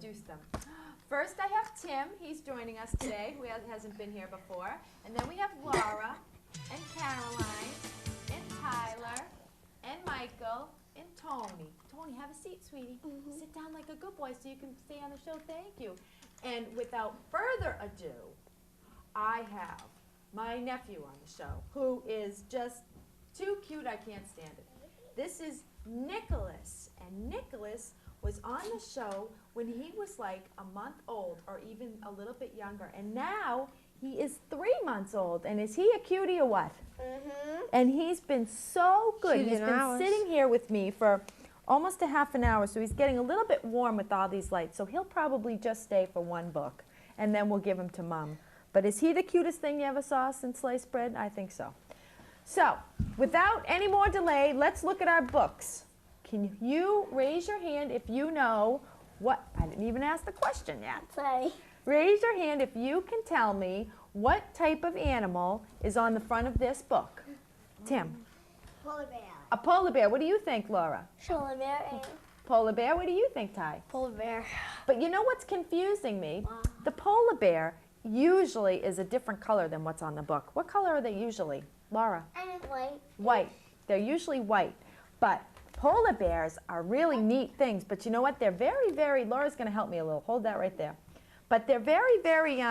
introduce them. First, I have Tim. He's joining us today, who hasn't been here before. And then we have Laura, and Caroline, and Tyler, and Michael, and Tony. Tony, have a seat, sweetie. Sit down like a good boy so you can stay on the show. Thank you. And without further ado, I have my nephew on the show, who is just too cute, I can't stand it. This is Nicholas, and Nicholas was on the show when he was like a month old or even a little bit younger, and now he is 3 months old. And is he a cutie or what? And he's been so good. He's been sitting here with me for almost a half an hour, so he's getting a little bit warm with all these lights, so he'll probably just stay for one book, and then we'll give him to Mom. But is he the cutest thing you ever saw since sliced bread? I think so. So, without any more delay, let's look at our books. Can you raise your hand if you know what, I didn't even ask the question yet. Sorry. Raise your hand if you can tell me what type of animal is on the front of this book. Tim. Polar bear. A polar bear. What do you think, Laura? Polar bear and Polar bear. What do you think, Ty? polar bear. But you know what's confusing me? The polar bear usually is a different color than what's on the book. What color are they usually? Laura? And white. White. They're usually white. But polar bears are really neat things. But you know what? They're very, very, Laura's going to help me a little. Hold that right there. But they're very, very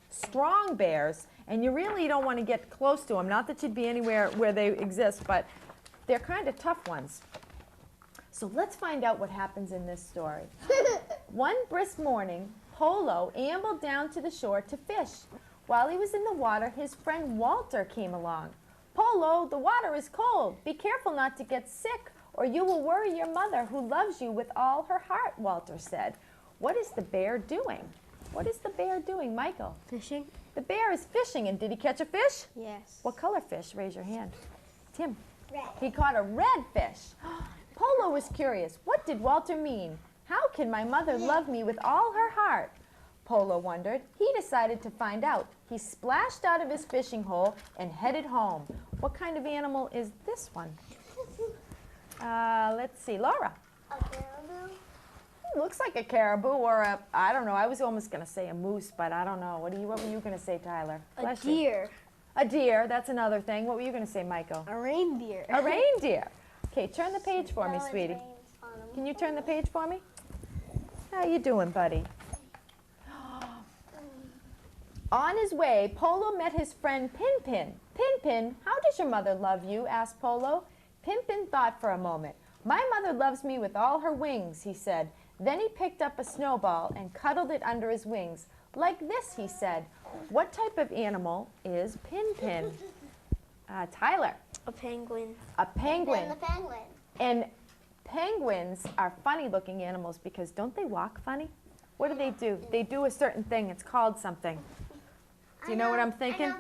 strong bears, and you really don't want to get close to them. Not that you'd be anywhere where they exist, but they're kind of tough ones. So let's find out what happens in this story. One brisk morning, Polo ambled down to the shore to fish. While he was in the water, his friend Walter came along. Polo, the water is cold. Be careful not to get sick, or you will worry your mother, who loves you with all her heart, Walter said. What is the bear doing? What is the bear doing, Michael? Fishing? The bear is fishing, and did he catch a fish? Yes. What color fish? Raise your hand. Tim. Red. He caught a red fish. Polo was curious. What did Walter mean? How can my mother love me with all her heart? Polo wondered. He decided to find out. He splashed out of his fishing hole and headed home. What kind of animal is this one? Let's see. Laura. A caribou? Looks like a caribou or a, I don't know. I was almost going to say a moose, but I don't know. What were you going to say, Tyler? A Bless you. deer. A deer. That's another thing. What were you going to say, Michael? A reindeer. A reindeer. Okay, turn the page for me, sweetie. Can you turn the page for me? How you doing, buddy? On his way, Polo met his friend Pin-Pin. Pin-Pin, how does your mother love you? Asked Polo. Pin-Pin thought for a moment. My mother loves me with all her wings, he said. Then he picked up a snowball and cuddled it under his wings. Like this, he said. What type of animal is Pin-Pin? Tyler. A penguin. A penguin. And the penguin. And penguins are funny-looking animals because don't they walk funny? What do? They do a certain thing. It's called something. Do you know what I'm thinking?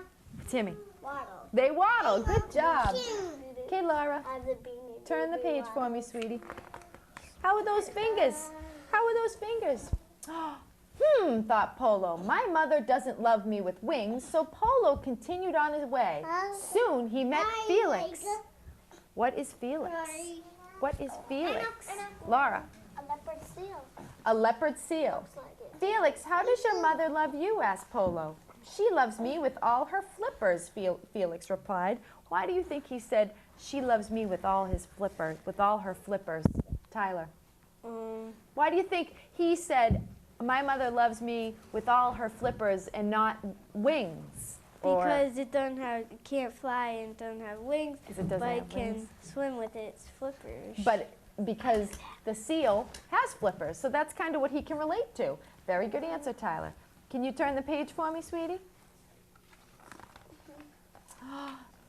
Timmy. Waddle. They waddle. Good job. Cute. Okay, Laura. Turn the page for me, sweetie. How are those fingers? How are those fingers? Thought Polo. My mother doesn't love me with wings, so Polo continued on his way. Soon he met Felix. What is Felix? What is Felix? Laura. A leopard seal. A leopard seal. Looks like it. Felix, how does your mother love you? Asked Polo. She loves me with all her flippers, Felix replied. Why do you think he said she loves me with all her flippers? Tyler. Why do you think he said my mother loves me with all her flippers and not wings? Because it can't fly and doesn't have wings, but it can swim with its flippers. But because the seal has flippers, so that's kind of what he can relate to. Very good answer, Tyler. Can you turn the page for me, sweetie?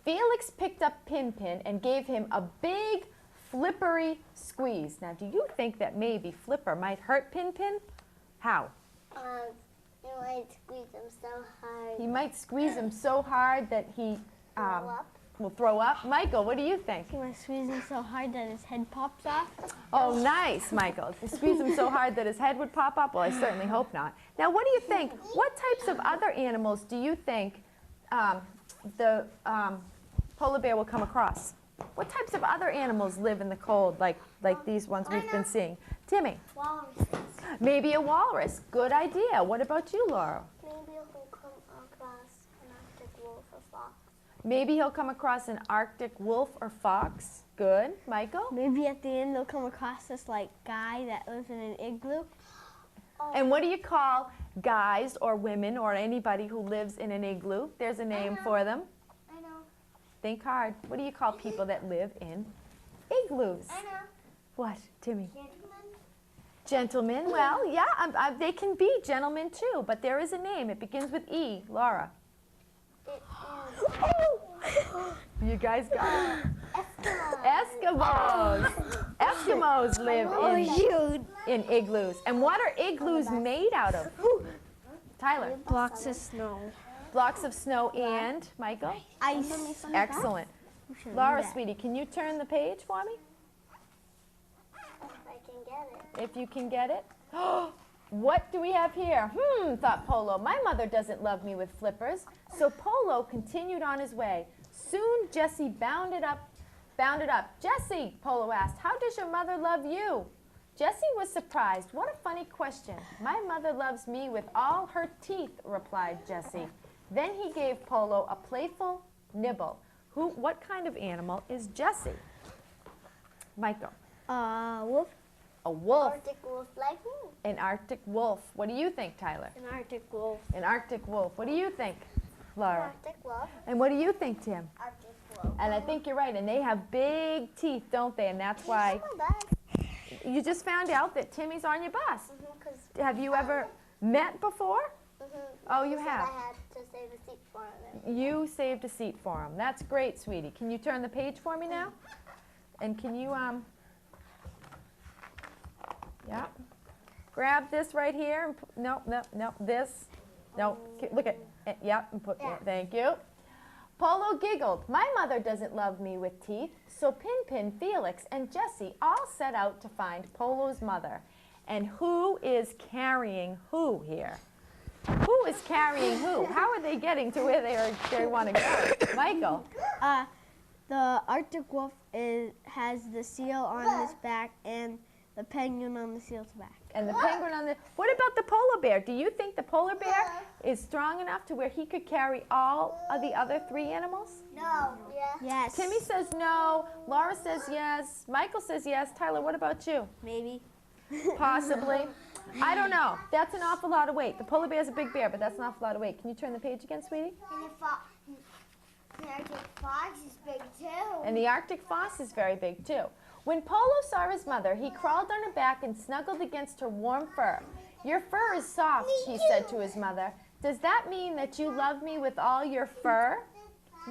Felix picked up Pin-Pin and gave him a big, flippery squeeze. Now, do you think that maybe Flipper might hurt Pin-Pin? How? You might squeeze him so hard. He might squeeze him so hard that he will throw up. Michael, what do you think? He might squeeze him so hard that his head pops off. Oh, nice, Michael. To squeeze him so hard that his head would pop up? Well, I certainly hope not. Now, what do you think? What types of other animals do you think the polar bear will come across? What types of other animals live in the cold like these ones we've been seeing? Timmy. Walruses. Maybe a walrus. Good idea. What about you, Laura? Maybe he'll come across an Arctic wolf or fox. Maybe he'll come across an Arctic wolf or fox. Good. Michael? Maybe at the end they'll come across this like guy that lives in an igloo. And what do you call guys or women or anybody who lives in an igloo? There's a name for them. I know. Think hard. What do you call people that live in igloos? I know. What, Timmy? Gentlemen. Gentlemen. Well, yeah, they can be gentlemen too, but there is a name. It begins with E. Laura. It is You guys got it. Eskimo. Eskimos. Eskimos live in igloos. And what are igloos made out of? Tyler. Blocks of snow. Blocks of snow and, Michael? Ice. Excellent. Laura, sweetie, can you turn the page for me? If I can get it. If you can get it. What do we have here? Thought Polo. My mother doesn't love me with flippers. So Polo continued on his way. Soon Jessie bounded up. Jessie, Polo asked, how does your mother love you? Jessie was surprised. What a funny question. My mother loves me with all her teeth, replied Jessie. Then he gave Polo a playful nibble. What kind of animal is Jessie? Michael. Wolf. A wolf. Arctic wolf like me. An Arctic wolf. What do you think, Tyler? An Arctic wolf. An Arctic wolf. What do you think, Laura? Arctic wolf. And what do you think, Tim? Arctic wolf. And I think you're right. And they have big teeth, don't they? And that's why you just found out that Timmy's on your bus. Have you ever met before? Oh, you have. I had to save a seat for him. You saved a seat for him. That's great, sweetie. Can you turn the page for me now? And can you, yeah. Grab this right here. And no, this. No, look at, yeah, and put, thank you. Polo giggled. My mother doesn't love me with teeth. So Pin, Felix, and Jessie all set out to find Polo's mother. And who is carrying who here? Who is carrying who? How are they getting to where they want to go? Michael. The Arctic wolf has the seal on his back and the penguin on the seal's back. And the penguin on the... What about the polar bear? Do you think the polar bear is strong enough to where he could carry all of the other three animals? No. Yeah. Yes. Timmy says no. Laura says yes. Michael says yes. Tyler, what about you? Maybe. Possibly. I don't know. That's an awful lot of weight. The polar bear is a big bear, but that's an awful lot of weight. Can you turn the page again, sweetie? And the Arctic fox is big too. And the Arctic fox is very big too. When Polo saw his mother, he crawled on her back and snuggled against her warm fur. Your fur is soft, he said to his mother. Does that mean that you love me with all your fur?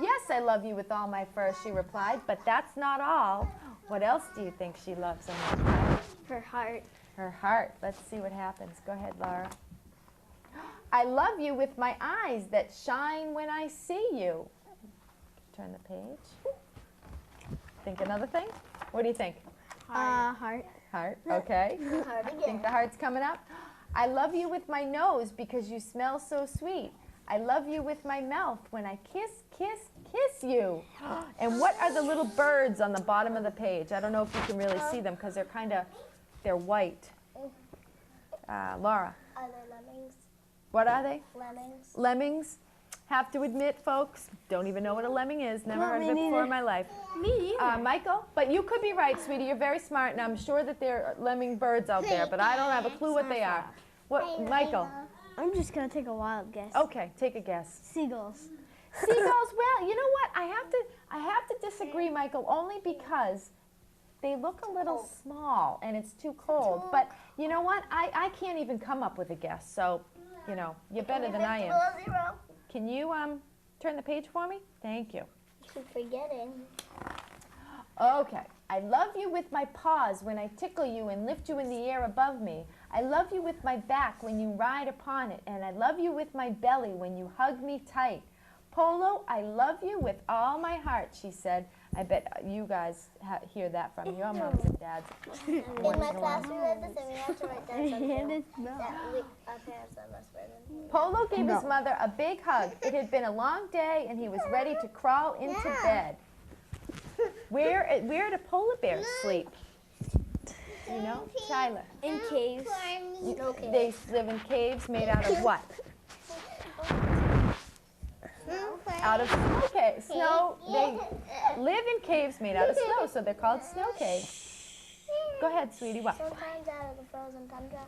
Yes, I love you with all my fur, she replied, but that's not all. What else do you think she loves him with? Her heart. Her heart. Let's see what happens. Go ahead, Laura. I love you with my eyes that shine when I see you. Turn the page. Think another thing? What do you think? Heart. Heart, okay. Think the heart's coming up? I love you with my nose because you smell so sweet. I love you with my mouth when I kiss you. And what are the little birds on the bottom of the page? I don't know if you can really see them because they're white. Laura. Are they lemmings? What are they? Lemmings. Lemmings. Have to admit, folks, don't even know what a lemming is. Never heard of it before in my life. Me either. Michael, but you could be right, sweetie. You're very smart, and I'm sure that there are lemming birds out there, but I don't have a clue what they are. What, Michael? I'm just going to take a wild guess. Okay, take a guess. Seagulls. Seagulls, well, you know what? I have to disagree, Michael, only because they look a little small, and it's too cold. But you know what? I can't even come up with a guess, so, you know, you're better than I am. Can you turn the page for me? Thank you. Keep forgetting. Okay. I love you with my paws when I tickle you and lift you in the air above me. I love you with my back when you ride upon it, and I love you with my belly when you hug me tight. Polo, I love you with all my heart, she said. I bet you guys hear that from your moms and dads. In my class, we read this and we had to write down something that our parents let us write. Polo gave his mother a big hug. It had been a long day, and he was ready to crawl into bed. Where do polar bears sleep? You know, Tyler. In caves. They live in caves made out of what? Out of snow caves. Snow. They live in caves made out of snow, so they're called snow caves. Go ahead, sweetie. What? Sometimes out of the frozen tundra.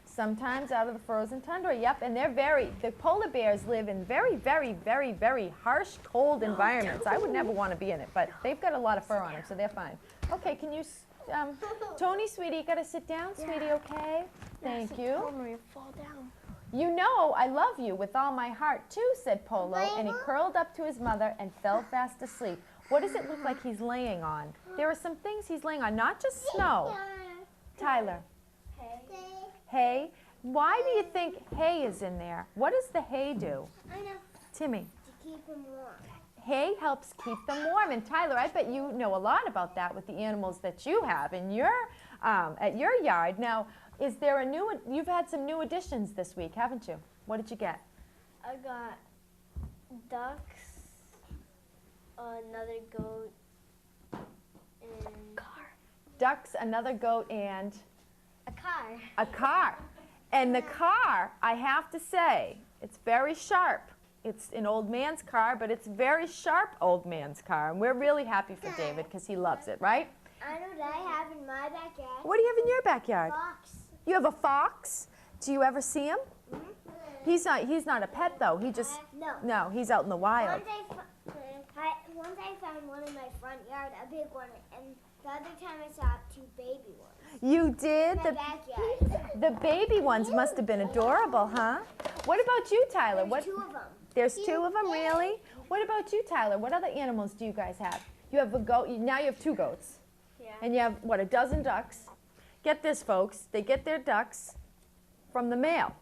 Sometimes out of the frozen tundra. Yep, and the polar bears live in very, very, very, very harsh, cold environments. I would never want to be in it, but they've got a lot of fur on them, so they're fine. Okay, can you, Tony, sweetie, you got to sit down, sweetie, okay? Thank you. You fall down. You know I love you with all my heart, too, said Polo, and he curled up to his mother and fell fast asleep. What does it look like he's laying on? There are some things he's laying on, not just snow. Tyler. Hay. Why do you think hay is in there? What does the hay do? I know. Timmy. To keep them warm. Hay helps keep them warm. And Tyler, I bet you know a lot about that with the animals that you have in your, at your yard. Now, is there a new, you've had some new additions this week, haven't you? What did you get? I got ducks, another goat, and Ducks, another goat, and a car. a car. And the car, I have to say, it's very sharp. It's an old man's car, but it's very sharp old man's car. And we're really happy for David because he loves it, right? I know what I have in my backyard. What do you have in your backyard? Fox. You have a fox? Do you ever see him? He's not a pet though. He just, no, he's out in the wild. Once I found one in my front yard, a big one, and the other time I saw 2 baby ones. You did? In my backyard. The baby ones must have been adorable, huh? What about you, Tyler? There's 2 of them. There's 2 of them, really? What about you, Tyler? What other animals do you guys have? You have a goat. Now you have 2 goats. Yeah. And you have, what, a dozen ducks? Get this, folks. They get their ducks from the mail.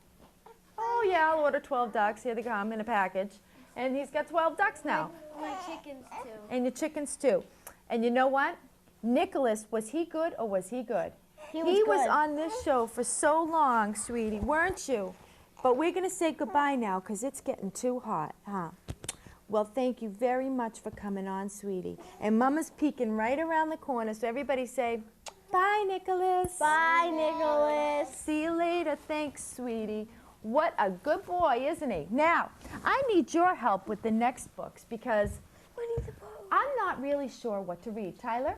Oh, yeah, I'll order 12 ducks. Here they come in a package. And he's got 12 ducks now. My chickens too. And your chickens, too. And you know what? Nicholas, was he good or was he good? He was on this show for so long, sweetie, weren't you? But we're going to say goodbye now because it's getting too hot, huh? Well, thank you very much for coming on, sweetie. And Mama's peeking right around the corner, so everybody say, bye, Nicholas. Bye, Nicholas. See you later. Thanks, sweetie. What a good boy, isn't he? Now, I need your help with the next books because I'm not really sure what to read. Tyler?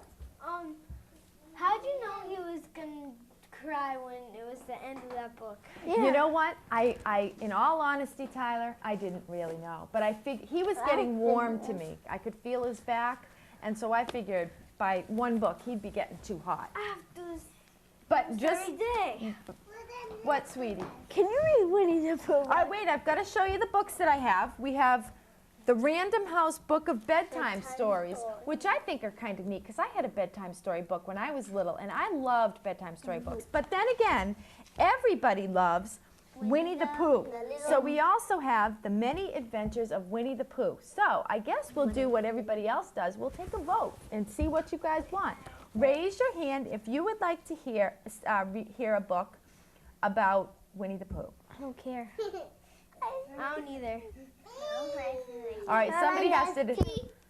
How'd you know he was gonna cry when it was the end of that book? You know what? I, in all honesty, Tyler, I didn't really know. But I figured he was getting warm to me. I could feel his back, and so I figured by one book he'd be getting too hot. I have to do this But just every day. what, sweetie? Can you read Winnie the Pooh? All right, wait. I've got to show you the books that I have. We have the Random House Book of Bedtime Stories, which I think are kind of neat because I had a bedtime story book when I was little, and I loved bedtime story books. But then again, everybody loves Winnie the Pooh. So we also have The Many Adventures of Winnie the Pooh. So I guess we'll do what everybody else does. We'll take a vote and see what you guys want. Raise your hand if you would like to hear a book about Winnie the Pooh. I don't care. I don't either. All right, somebody has to.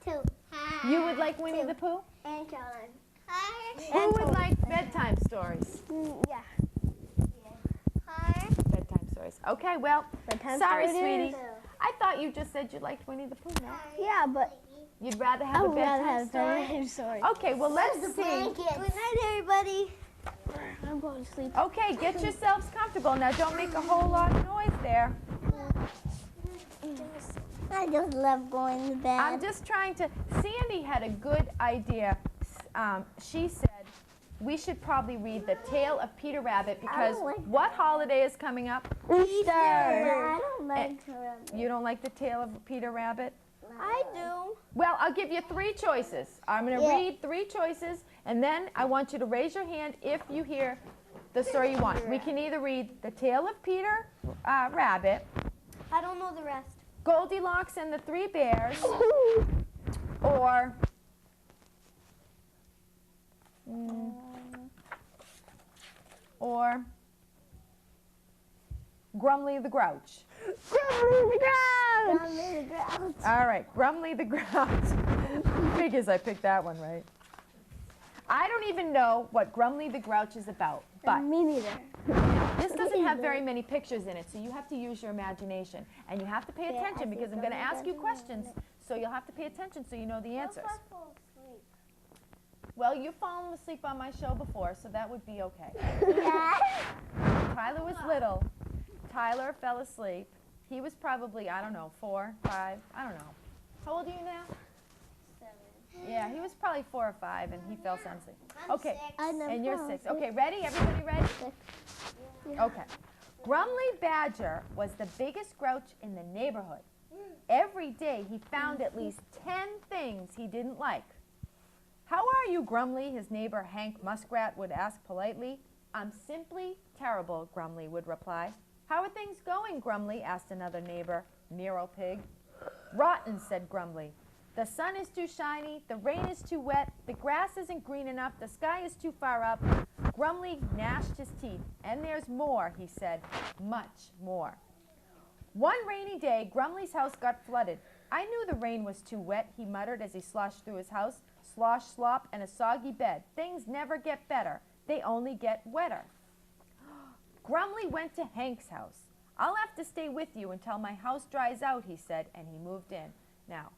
Two. You would like Winnie the Pooh? And Caroline. Who would like bedtime stories? Yeah. Bedtime stories. Okay, well, Bedtime sorry, stories. sweetie. I thought you just said you liked Winnie the Pooh, no? Yeah, but You'd rather I have a would rather bedtime have story? bedtime story. Okay, well, let's see. Good night, everybody. I'm going to sleep. Okay, get yourselves comfortable. Now, don't make a whole lot of noise there. I just love going to bed. I'm just trying to. Sandy had a good idea. She said we should probably read The Tale of Peter Rabbit because what holiday is coming up? Easter. I don't like to run. You don't like The Tale of Peter Rabbit? I do. Well, I'll give you 3 choices. I'm going to read 3 choices, and then I want you to raise your hand if you hear the story you want. We can either read The Tale of Peter Rabbit, I don't know the rest. Goldilocks and the 3 Bears, or Grumly the Grouch. Grumbly the Grouch. All right, Grumly the Grouch. Figures I picked that one right. I don't even know what Grumly the Grouch is about, but Me neither. this doesn't have very many pictures in it, so you have to use your imagination. And you have to pay attention because I'm going to ask you questions, so you'll have to pay attention so you know the answers. Well, you've fallen asleep on my show before, so that would be okay. Yeah. Tyler was little. Tyler fell asleep. He was probably, I don't know, 4, 5, I don't know. How old are you now? 7. Yeah, he was probably 4 or 5, and he fell sound asleep. I'm Okay, 6. and you're 6. Okay, ready? Everybody ready? Okay. Grumly Badger was the biggest grouch in the neighborhood. Every day he found at least 10 things he didn't like. How are you, Grumly? His neighbor Hank Muskrat would ask politely. I'm simply terrible, Grumly would reply. How are things going, Grumly? Asked another neighbor, Nero Pig. Rotten, said Grumly. The sun is too shiny, the rain is too wet, the grass isn't green enough, the sky is too far up. Grumly gnashed his teeth. And there's more, he said, much more. One rainy day, Grumly's house got flooded. I knew the rain was too wet, he muttered as he sloshed through his house. Slosh, slop, and a soggy bed. Things never get better. They only get wetter. Grumly went to Hank's house. I'll have to stay with you until my house dries out, he said, and he moved in. Now,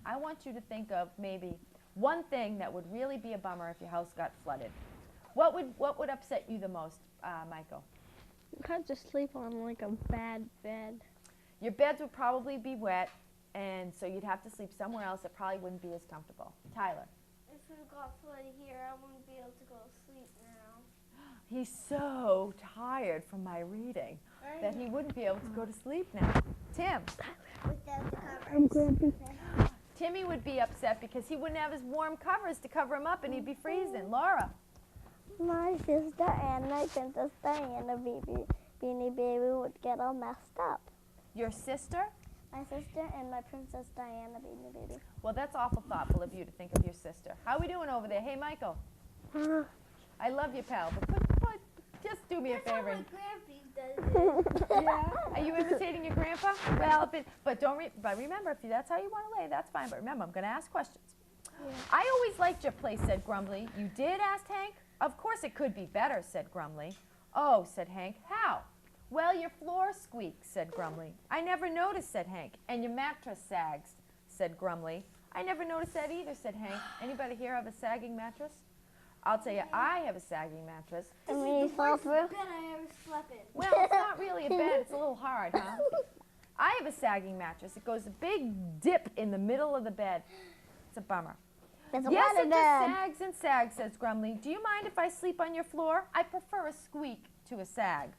I want you to think of maybe one thing that would really be a bummer if your house got flooded. What would upset you the most, Michael? You can't just sleep on like a bad bed. Your beds would probably be wet, and so you'd have to sleep somewhere else that probably wouldn't be as comfortable. Tyler. If it got flooded here, I wouldn't be able to go to sleep now. He's so tired from my reading that he wouldn't be able to go to sleep now. Tim. Without the covers. I'm grumpy. Timmy would be upset because he wouldn't have his warm covers to cover him up and he'd be freezing. Laura. My sister and my Princess Diana Beanie Baby would get all messed up. Your sister? My sister and my Princess Diana Beanie Baby. Well, that's awful thoughtful of you to think of your sister. How are we doing over there? Hey, Michael. I love you, pal, but just do me a favor. That's how my grandpa does it. Yeah. Are you imitating your grandpa? Well, but remember, if that's how you want to lay, that's fine. But remember, I'm going to ask questions. Yeah. I always liked your place, said Grumly. You did? Asked Hank. Of course it could be better, said Grumly. Oh, said Hank. How? Well, your floor squeaks, said Grumly. I never noticed, said Hank. And your mattress sags, said Grumly. I never noticed that either, said Hank. Anybody here have a sagging mattress? I'll tell you, I have a sagging mattress. This is the worst bed I ever slept in. Well, it's not really a bed. It's a little hard, huh? I have a sagging mattress. It goes a big dip in the middle of the bed. It's a bummer. Yes, it just sags and sags, says Grumly. Do you mind if I sleep on your floor? I prefer a squeak to a sag.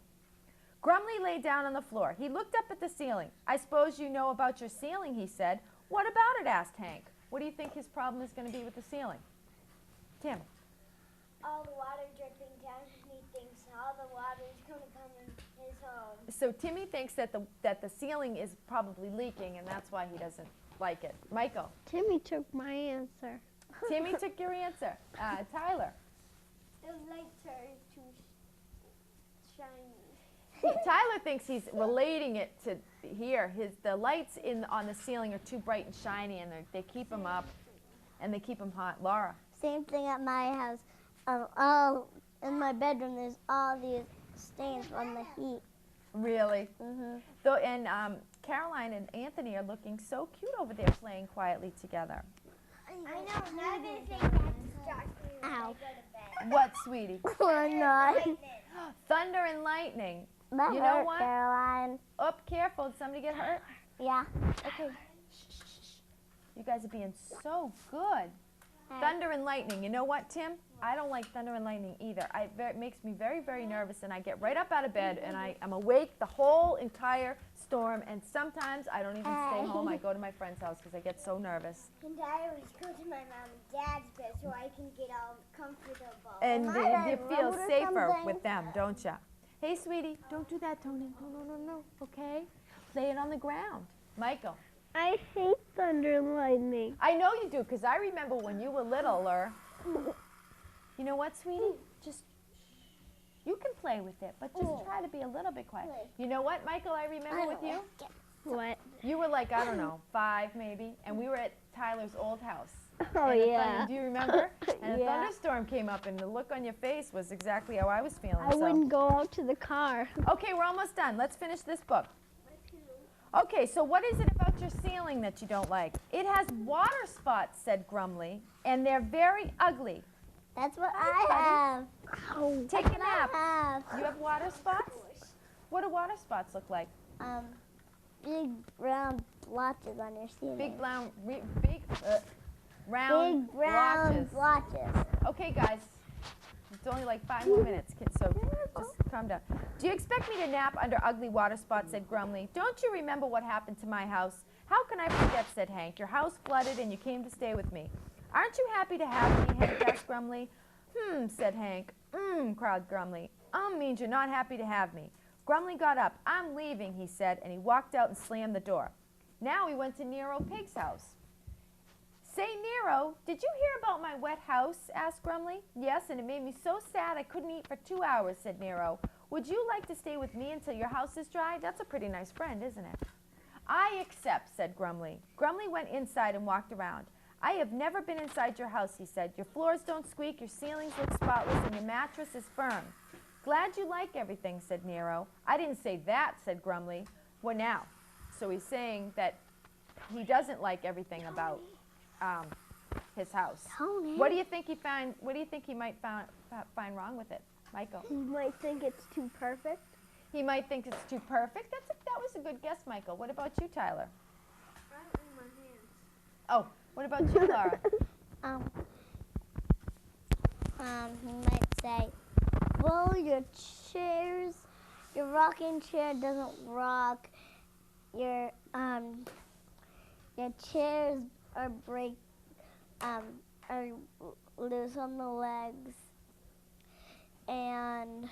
Grumly lay down on the floor. He looked up at the ceiling. I suppose you know about your ceiling, he said. What about it, asked Hank. What do you think his problem is going to be with the ceiling? Tim. All the water dripping down, and he thinks all the water is going to come in his home. So Timmy thinks that the ceiling is probably leaking, and that's why he doesn't like it. Michael. Timmy took my answer. Timmy took your answer. Tyler. The lights are too shiny. Tyler thinks he's relating it to here. The lights on the ceiling are too bright and shiny, and they keep him up, and they keep him hot. Laura. Same thing at my house. All in my bedroom, there's all these stains from the heat. Really? Mhm. So, and Caroline and Anthony are looking so cute over there, playing quietly together. I know, another thing that distracts me when I Ow. go to bed. What, sweetie? Or not. Lightning. Thunder and lightning. That You know hurt, what? Caroline. Oh, careful. Did somebody get hurt? Yeah. Okay. Shh, shh, shh. You guys are being so good. Thunder and lightning. You know what, Tim? I don't like thunder and lightning either. It makes me very, very nervous, and I get right up out of bed, and I'm awake the whole entire storm, and sometimes I don't even stay home. I go to my friend's house because I get so nervous. And I always go to my mom and dad's bed so I can get all comfortable. And I you feel remember safer something. with them, don't you? Hey, sweetie, don't do that, Tony. No, okay? Lay it on the ground. Michael. I hate thunder and lightning. I know you do, because I remember when you were littler. You know what, sweetie? You can play with it, but just try to be a little bit quiet. You know what, Michael, I remember with you? What? You were like, I don't know, 5 maybe, and we were at Tyler's old house. Oh, And the yeah. thunder, do you remember? And a Yeah. thunderstorm came up, and the look on your face was exactly how I was feeling. I wouldn't go out to the car. Okay, we're almost done. Let's finish this book. Okay, so what is it about your ceiling that you don't like? It has water spots, said Grumly, and they're very ugly. That's what Hi, I have. Ow. Take a nap. I You have water spots? What do water spots look like? have big round blotches on your ceiling. Big, round Big blotches. round blotches. Okay, guys, it's only like 5 more minutes, kids, so just calm down. Do you expect me to nap under ugly water spots, said Grumly. Don't you remember what happened to my house? How can I forget, said Hank. Your house flooded and you came to stay with me. Aren't you happy to have me, Hank asked Grumly. Said Hank. Cried Grumly. Means you're not happy to have me. Grumly got up. I'm leaving, he said, and he walked out and slammed the door. Now he went to Nero Pig's house. Say, Nero, did you hear about my wet house? Asked Grumly. Yes, and it made me so sad I couldn't eat for 2 hours, said Nero. Would you like to stay with me until your house is dry? That's a pretty nice friend, isn't it? I accept, said Grumly. Grumly went inside and walked around. I have never been inside your house, he said. Your floors don't squeak, your ceilings look spotless, and your mattress is firm. Glad you like everything, said Nero. I didn't say that, said Grumly. What now? So he's saying that he doesn't like everything about his house. Tony. What do you think he find? What do you think he might find wrong with it, Michael? You might think it's too perfect. He might think it's too perfect. That was a good guess, Michael. What about you, Tyler? Oh, what about you, Laura? He might say, well, your rocking chair doesn't rock. Your chairs are loose on the legs, and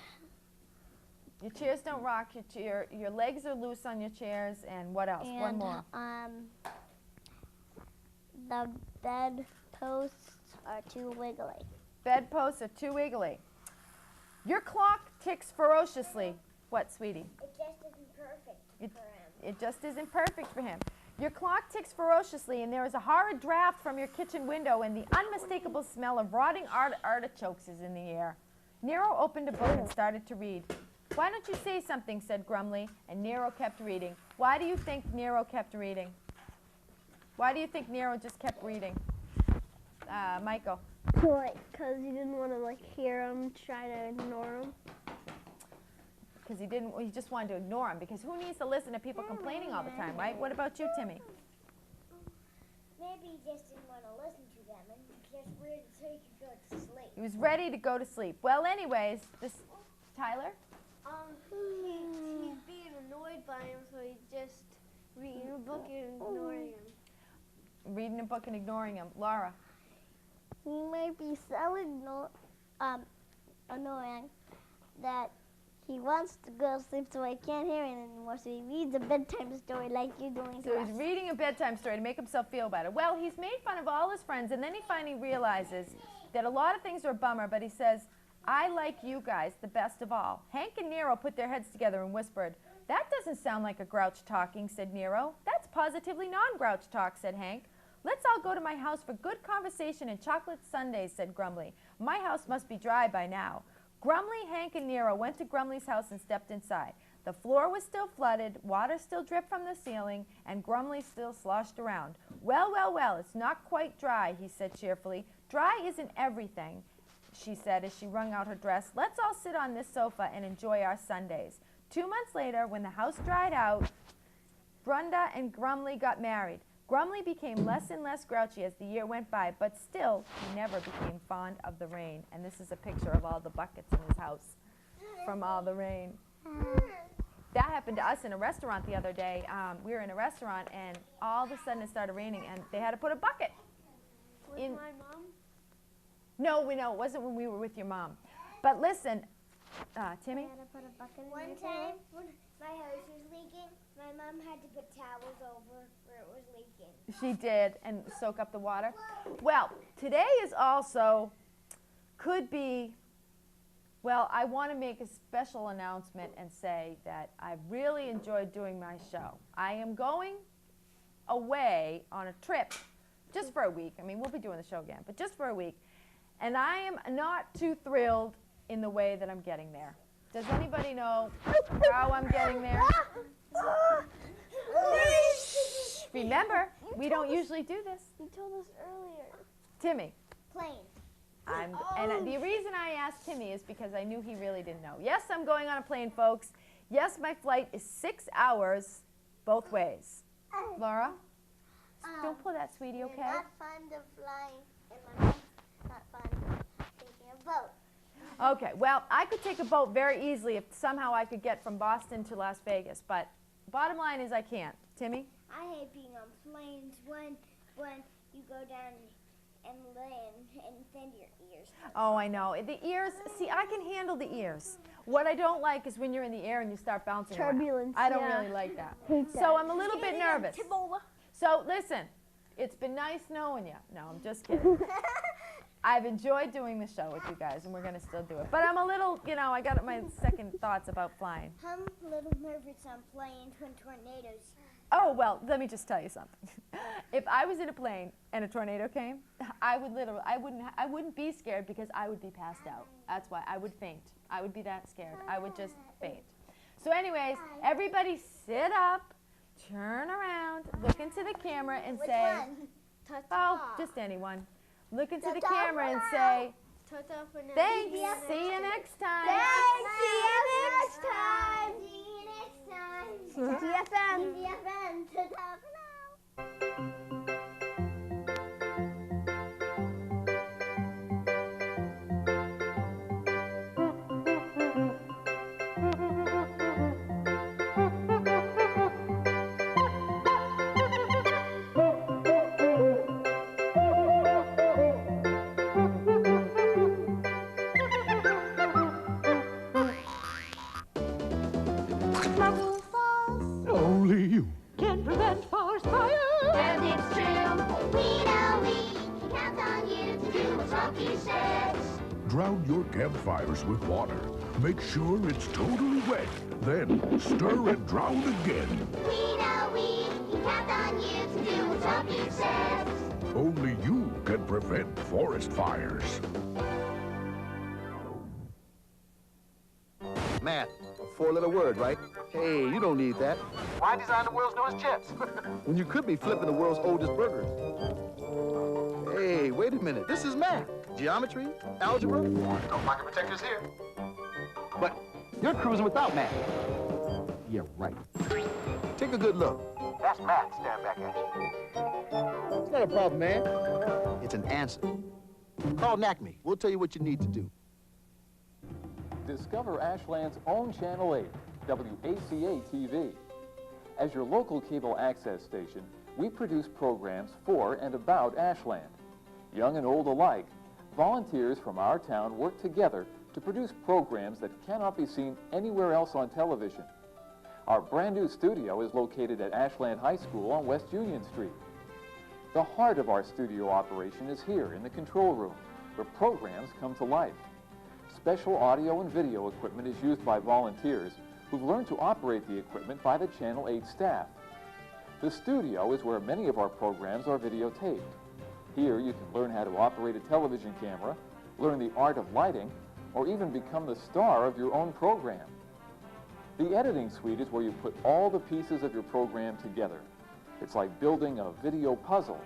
Your chairs don't rock. Your legs are loose on your chairs, and what else? One more. The bed posts are too wiggly. Bedposts are too wiggly. Your clock ticks ferociously. What, sweetie? It just isn't perfect for him. It just isn't perfect for him. Your clock ticks ferociously, and there is a horrid draft from your kitchen window, and the unmistakable smell of rotting artichokes is in the air. Nero opened a book and started to read. Why don't you say something, said Grumly, and Nero kept reading. Why do you think Nero kept reading? Why do you think Nero just kept reading? Michael. Because you didn't want to hear him, try to ignore him. Because he just wanted to ignore him, because who needs to listen to people complaining all the time, right? What about you, Timmy? Maybe he just didn't want to listen to them and just waited so he could go to sleep. He was ready to go to sleep. Well, anyways, Tyler? He's being annoyed by him, so he's just reading a book and ignoring him. Reading a book and ignoring him. Laura? He might be so annoying that he wants to go to sleep so he can't hear it anymore, so he reads a bedtime story like you're doing to So us. he's reading a bedtime story to make himself feel better. Well, he's made fun of all his friends, and then he finally realizes that a lot of things are a bummer, but he says, I like you guys the best of all. Hank and Nero put their heads together and whispered, that doesn't sound like a grouch talking, said Nero. That's positively non-grouch talk, said Hank. Let's all go to my house for good conversation and chocolate sundaes, said Grumly. My house must be dry by now. Grumly, Hank, and Nero went to Grumly's house and stepped inside. The floor was still flooded, water still dripped from the ceiling, and Grumly still sloshed around. Well, well, well, it's not quite dry, he said cheerfully. Dry isn't everything, she said as she wrung out her dress. Let's all sit on this sofa and enjoy our Sundays. 2 months later, when the house dried out, Brunda and Grumly got married. Grumly became less and less grouchy as the year went by, but still, he never became fond of the rain. And this is a picture of all the buckets in his house from all the rain. That happened to us in a restaurant the other day. We were in a restaurant, and all of a sudden it started raining, and they had to put a bucket in. My mom? No, it wasn't when we were with your mom. But listen, Timmy? One time when my house was leaking, my mom had to put towels over where it was leaking. She did, and soak up the water. Well, today is also, could be, well, I want to make a special announcement and say that I've really enjoyed doing my show. I am going away on a trip just for a week. I mean, we'll be doing the show again, but just for a week. And I am not too thrilled in the way that I'm getting there. Does anybody know how I'm getting there? Remember, we don't usually do this. You told us earlier. Timmy. Plane. And the reason I asked Timmy is because I knew he really didn't know. Yes, I'm going on a plane, folks. Yes, my flight is 6 hours both ways. Laura? Don't pull that, sweetie, okay? Not fun to flying in my mouth. Not fun taking a boat. Okay, well, I could take a boat very easily if somehow I could get from Boston to Las Vegas, but bottom line is I can't. Timmy? I hate being on planes when you go down and land and then your ears. Oh, I know. The ears, see, I can handle the ears. What I don't like is when you're in the air and you start bouncing around. Turbulence, I don't yeah. really like that. Hate that. So I'm a little bit nervous. So listen, it's been nice knowing you. No, I'm just kidding. I've enjoyed doing the show with you guys, and we're going to still do it. But I'm a little, you know, I got my second thoughts about flying. I'm a little nervous on planes when tornadoes. Oh, well, let me just tell you something. If I was in a plane and a tornado came, I wouldn't be scared because I would be passed out. That's why I would faint. I would be that scared. I would just faint. So anyways, everybody sit up, turn around, look into the camera and say, oh, just anyone. Look into the camera and say, thanks, see you next time. Thanks, see you next time. See you next time. DFM. DFM. Ta-ta for now. Only you. Can prevent forest fire. And it's true. We know we count on you to do what Rocky says. Drown your campfires with water. Make sure it's totally wet. Then stir and drown again. We know we count on you to do what Rocky says. Only you can prevent forest fires. Math, a four-letter word, right? Hey, you don't need that. Why design the world's newest chips? When you could be flipping the world's oldest burgers. Hey, wait a minute. This is math. Geometry, algebra. No pocket protectors here. But you're cruising without math. Yeah, right. Take a good look. That's math staring back at you. It's not a problem, man. It's an answer. Call NACME. We'll tell you what you need to do. Discover Ashland's own Channel 8, WACA-TV. As your local cable access station, we produce programs for and about Ashland. Young and old alike, volunteers from our town work together to produce programs that cannot be seen anywhere else on television. Our brand new studio is located at Ashland High School on West Union Street. The heart of our studio operation is here in the control room, where programs come to life. Special audio and video equipment is used by volunteers who've learned to operate the equipment by the Channel 8 staff. The studio is where many of our programs are videotaped. Here you can learn how to operate a television camera, learn the art of lighting, or even become the star of your own program. The editing suite is where you put all the pieces of your program together. It's like building a video puzzle.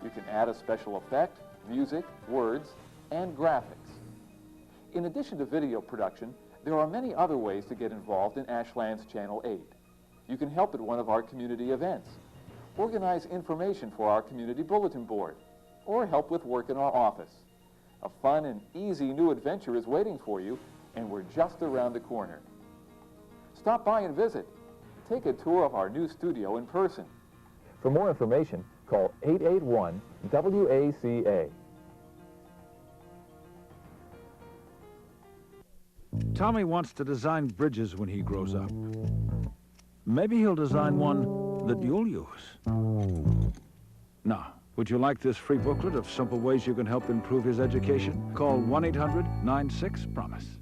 You can add a special effect, music, words, and graphics. In addition to video production, there are many other ways to get involved in Ashland's Channel 8. You can help at one of our community events, organize information for our community bulletin board, or help with work in our office. A fun and easy new adventure is waiting for you, and we're just around the corner. Stop by and visit. Take a tour of our new studio in person. For more information, call 881-WACA. Tommy wants to design bridges when he grows up. Maybe he'll design one that you'll use. Now, would you like this free booklet of simple ways you can help improve his education? Call 1-800-96-PROMISE.